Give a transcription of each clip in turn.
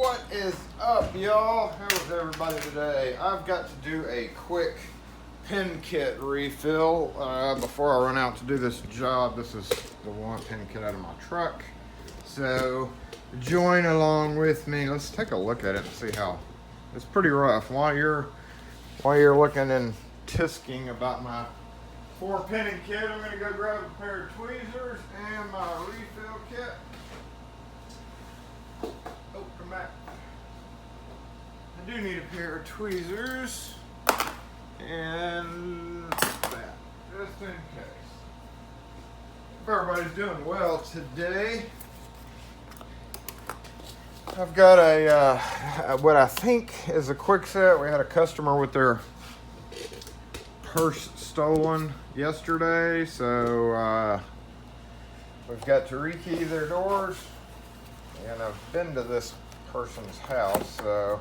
What is up, y'all? How's everybody today? I've got to do a quick pin kit refill before I run out to do this job. This is the one pin kit out of my truck. So join along with me. Let's take a look at it and see how it's pretty rough. While you're looking and tisking about my 4-pinning kit, I'm gonna go grab a pair of tweezers and my refill kit. Oh, come back. I do need a pair of tweezers and that, just in case. If everybody's doing well today, I've got a what I think is a Kwikset. We had a customer with their purse stolen yesterday, so we've got to rekey their doors. And I've been to this person's house, so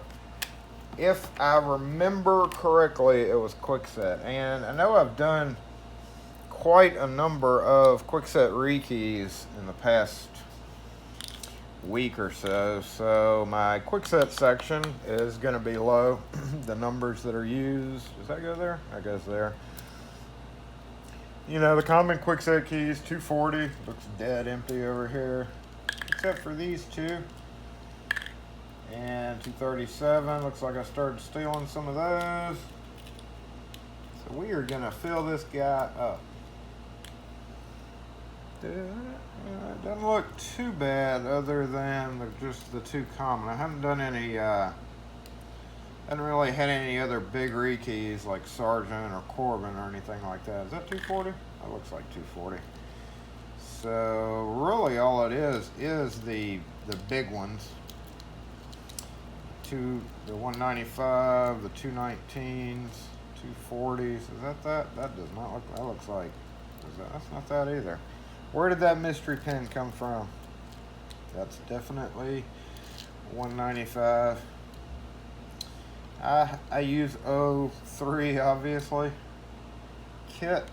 if I remember correctly, it was Kwikset. And I know I've done quite a number of Kwikset rekeys in the past week or so. So my Kwikset section is going to be low. The numbers that are used, does that go there? That goes there. You know, the common Kwikset keys, 240, looks dead empty over here. Except for these two. And 237, looks like I started stealing some of those. So we are gonna fill this guy up. It doesn't look too bad other than just the two common. I haven't done any, haven't really had any other big rekeys like Sargent or Corbin or anything like that. Is that 240? That looks like 240. So really all it is the big ones. The 195, the 219s, 240s. Is that? That does not look, that looks like, that's not that either. Where did that mystery pin come from? That's definitely 195. I use 03 obviously. Kit.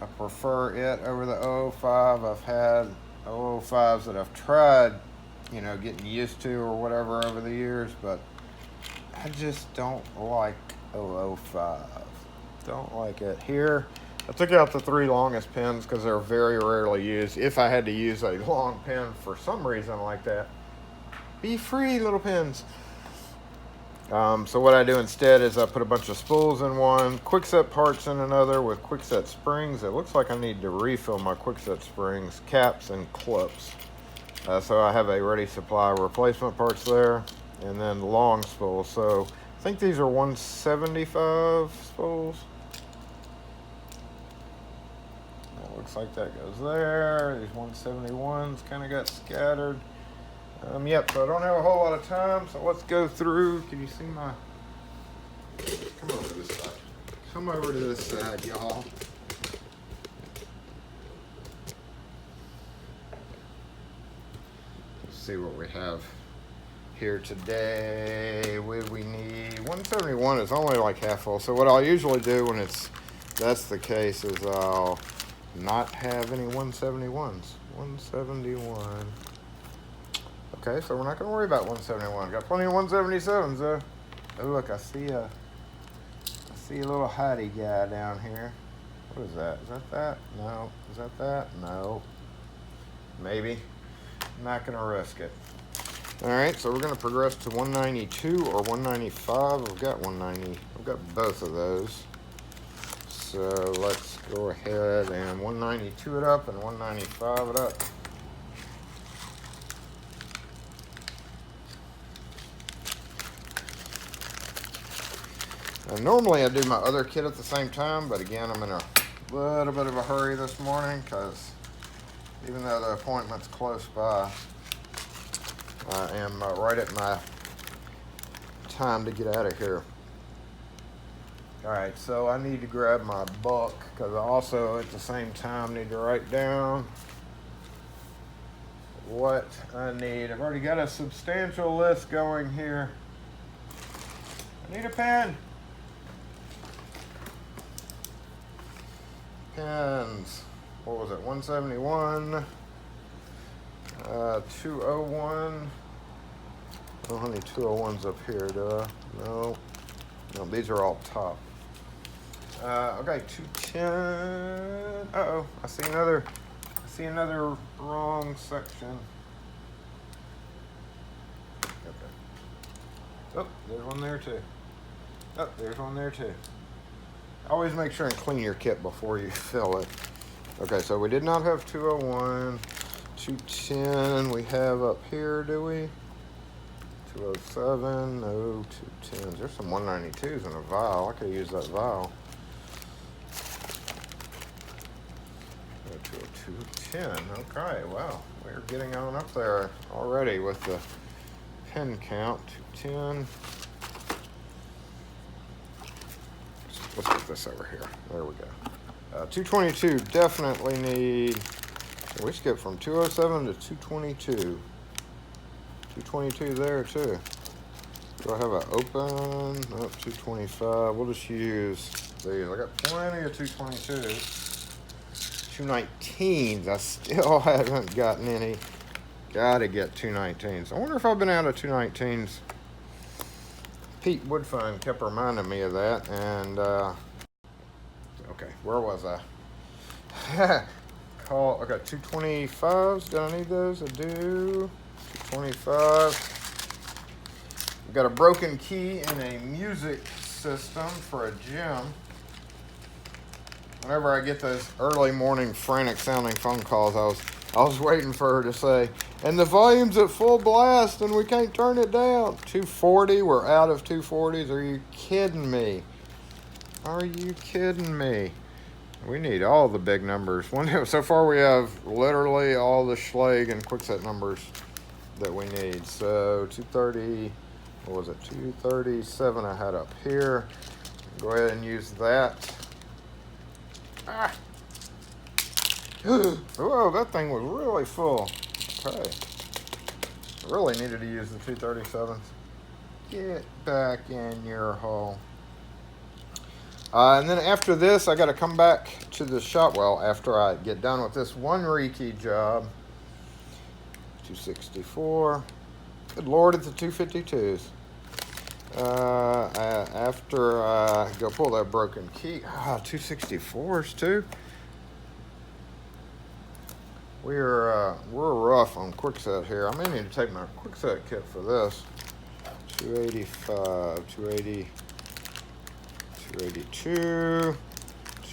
I prefer it over the 05. I've had 05s that I've tried, you know, getting used to or whatever over the years, but I just don't like 005. Don't like it. Here, I took out the 3 longest pins because they're very rarely used. If I had to use a long pin for some reason like that, be free, little pins. So what I do instead is I put a bunch of spools in one, Kwikset parts in another with Kwikset springs. It looks like I need to refill my Kwikset springs, caps, and clips. So I have a ready supply of replacement parts there, and then long spools. So I think these are 175 spools. That looks like that goes there. These 171s kind of got scattered. Yep, so I don't have a whole lot of time, so let's go through. Can you see my... Come over to this side. Come over to this side, y'all. Let's see what we have here today. What do we need? 171 is only like half full, so what I'll usually do when that's the case is I'll not have any 171s. 171... Okay, so we're not going to worry about 171. Got plenty of 177s, though. Oh, look, I see a little hidey guy down here. What is that? Is that that? No. Is that that? No. Maybe. I'm not going to risk it. All right, so we're going to progress to 192 or 195. I've got 190. I've got both of those. So let's go ahead and 192 it up and 195 it up. Normally I do my other kit at the same time, but again, I'm in a little bit of a hurry this morning because even though the appointment's close by, I am right at my time to get out of here. All right, so I need to grab my book because I also at the same time need to write down what I need. I've already got a substantial list going here. I need a pen. Pens. What was it? 171, 201, don't have any 201s up here, do I? No. No, these are all top. Okay, 210. Uh-oh, I see another wrong section. Okay. Oh, there's one there too. Oh, there's one there too. Always make sure and clean your kit before you fill it. Okay, so we did not have 201. 210 we have up here, do we? 207, no 210s. There's some 192s in a vial. I could use that vial. 210. Okay, wow. We're getting on up there already with the pen count. 210. Let's get this over here. There we go. 222 definitely need. We skipped from 207 to 222. 222 there too. Do I have an open? Nope, 225. We'll just use these. I got plenty of 222s. 219s. I still haven't gotten any. Gotta get 219s. I wonder if I've been out of 219s. Pete Woodfine kept reminding me of that. And, okay, where was I? I got 225s. Do I need those? I do. 225. We've got a broken key in a music system for a gym. Whenever I get those early morning frantic sounding phone calls, I was waiting for her to say, and the volume's at full blast and we can't turn it down. 240, we're out of 240s. Are you kidding me? Are you kidding me? We need all the big numbers. So far we have literally all the Schlage and Kwikset numbers that we need. So 230, what was it? 237 I had up here. Go ahead and use that. Ah. Oh, that thing was really full. Okay. I really needed to use the 237s. Get back in your hole. And then after this, I got to come back to the shop. Well, after I get done with this one rekey job. 264. Good Lord, it's the 252s. After I go pull that broken key. 264s too. We're rough on Kwikset here. I may need to take my Kwikset kit for this. 285, 280, 282,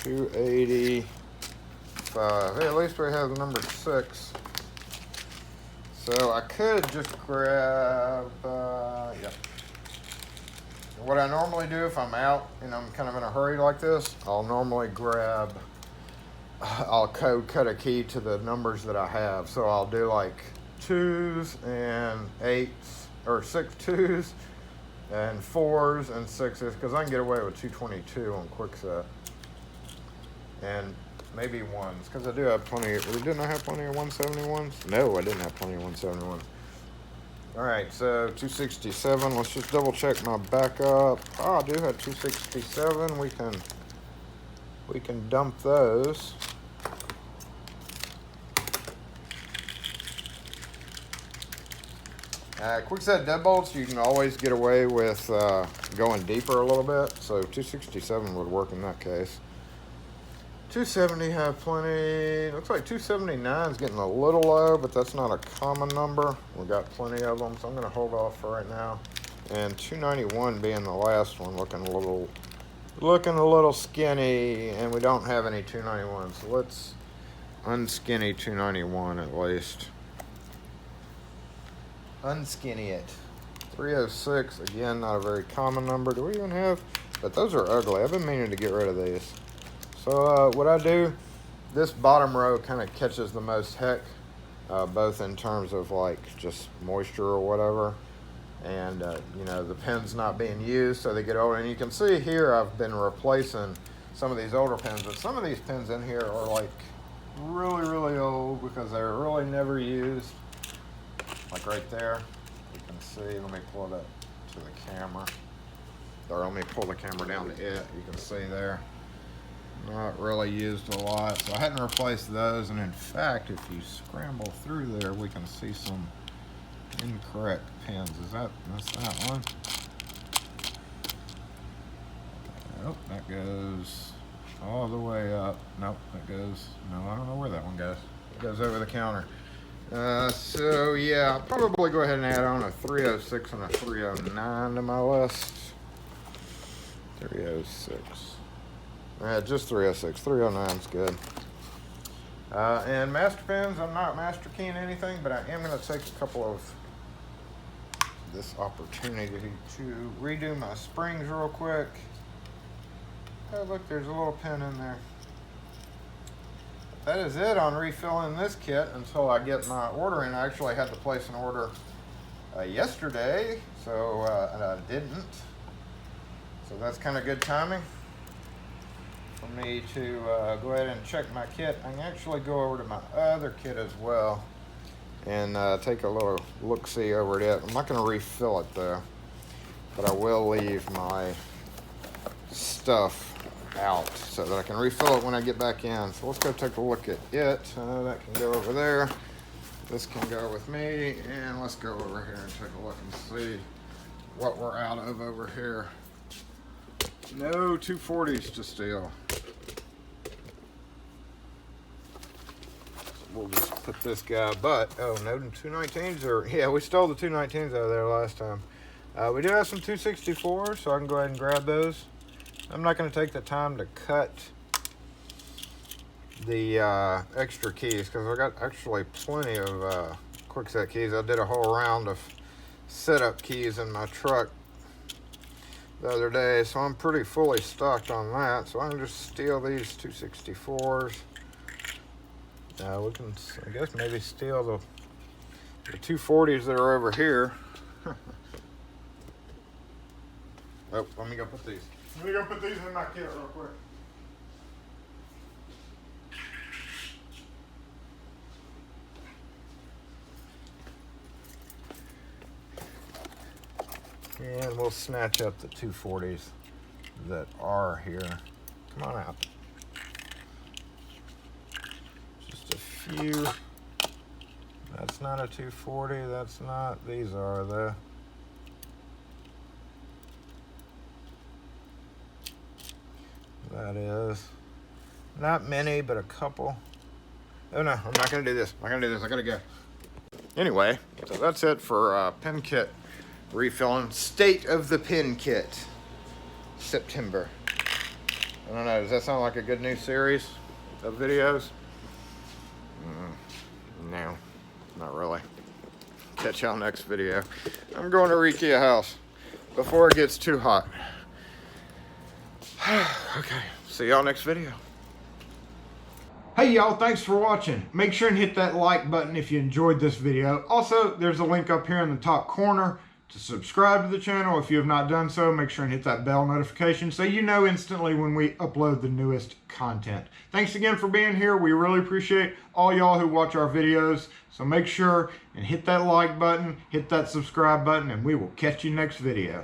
285. Hey, at least we have the number 6. So I could just grab, yep. What I normally do if I'm out and I'm kind of in a hurry like this, I'll normally grab, I'll cut a key to the numbers that I have. So I'll do like 2s and 8s, or 6 2s and 4s and 6s, because I can get away with 222 on Kwikset. And maybe 1s, because I do have plenty. Didn't I have plenty of 171s? No, I didn't have plenty of 171s. All right, so 267. Let's just double check my backup. Oh, I do have 267. We can dump those. Kwikset deadbolts, you can always get away with going deeper a little bit. So 267 would work in that case. 270 have plenty. Looks like 279 is getting a little low, but that's not a common number. We've got plenty of them, so I'm going to hold off for right now. And 291 being the last one, looking a little skinny, and we don't have any 291s. So let's unskinny 291 at least. Unskinny it. 306, again, not a very common number. Do we even have? But those are ugly. I've been meaning to get rid of these. So what I do, this bottom row kind of catches the most heck, both in terms of like just moisture or whatever, and you know, the pens not being used, so they get older. And you can see here I've been replacing some of these older pens, but some of these pens in here are like really old because they're really never used. Like right there, you can see. Let me pull it up to the camera. Or let me pull the camera down to it. You can see there. Not really used a lot, so I hadn't replaced those. And in fact, if you scramble through there, we can see some Incorrect pins. That's that one? Oh, that goes all the way up. Nope, that goes, no, I don't know where that one goes. It goes over the counter. So yeah, I'll probably go ahead and add on a 306 and a 309 to my list. 306. Just 306. 309's good. And master pins, I'm not master keying anything, but I am going to take a couple of this opportunity to redo my springs real quick. Oh, look, there's a little pin in there. That is it on refilling this kit until I get my order in. I actually had to place an order yesterday, and I didn't. So that's kind of good timing for me to go ahead and check my kit. I can actually go over to my other kit as well and take a little look-see over it. I'm not going to refill it though, but I will leave my stuff out so that I can refill it when I get back in. So let's go take a look at it. That can go over there. This can go with me, and let's go over here and take a look and see what we're out of over here. No 240s to steal. We'll just put this guy, but oh, no 219s, or yeah, we stole the 219s out of there last time. We do have some 264s, so I can go ahead and grab those. I'm not going to take the time to cut the extra keys because I got actually plenty of quick set keys. I did a whole round of setup keys in my truck the other day, so I'm pretty fully stocked on that. So I can just steal these 264s. We can, I guess, maybe steal the 240s that are over here. Oh, let me go put these. Let me go put these in my kit real quick. And we'll snatch up the 240s that are here. Come on out. Just a few. That's not a 240. That's not. These are the. That is not many, but a couple. Oh no, I'm not gonna do this. I'm not gonna do this. I gotta go. Anyway, so that's it for pin kit refilling. State of the pin kit, September. I don't know. Does that sound like a good new series of videos? No, not really. Catch y'all next video. I'm going to rekey a house before it gets too hot. Okay, see y'all next video. Hey y'all, thanks for watching. Make sure and hit that like button if you enjoyed this video. Also, there's a link up here in the top corner to subscribe to the channel. If you have not done so, make sure and hit that bell notification so you know instantly when we upload the newest content. Thanks again for being here. We really appreciate all y'all who watch our videos. So make sure and hit that like button, hit that subscribe button, and we will catch you next video.